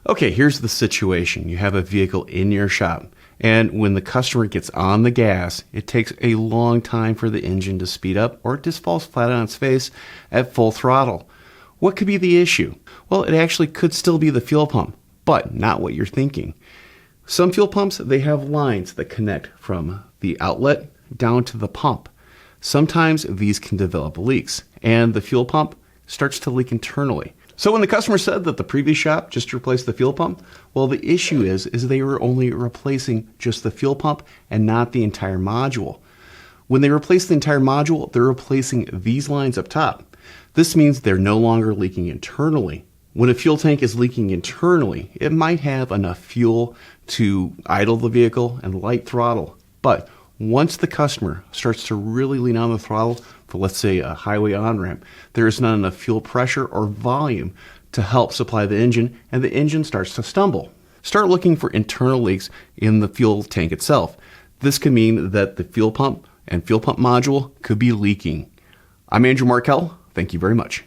Okay, here's the situation. You have a vehicle in your shop, and when the customer gets on the gas, it takes a long time for the engine to speed up, or it just falls flat on its face at full throttle. What could be the issue? Well, it actually could still be the fuel pump, but not what you're thinking. Some fuel pumps, they have lines that connect from the outlet down to the pump. Sometimes these can develop leaks, and the fuel pump starts to leak internally. So when the customer said that the previous shop just replaced the fuel pump, well, the issue is they were only replacing just the fuel pump and not the entire module. When they replace the entire module, they're replacing these lines up top. This means they're no longer leaking internally. When a fuel tank is leaking internally, it might have enough fuel to idle the vehicle and light throttle. But once the customer starts to really lean on the throttle for, let's say, a highway on-ramp, there is not enough fuel pressure or volume to help supply the engine, and the engine starts to stumble. Start looking for internal leaks in the fuel tank itself. This could mean that the fuel pump and fuel pump module could be leaking. I'm Andrew Markel. Thank you very much.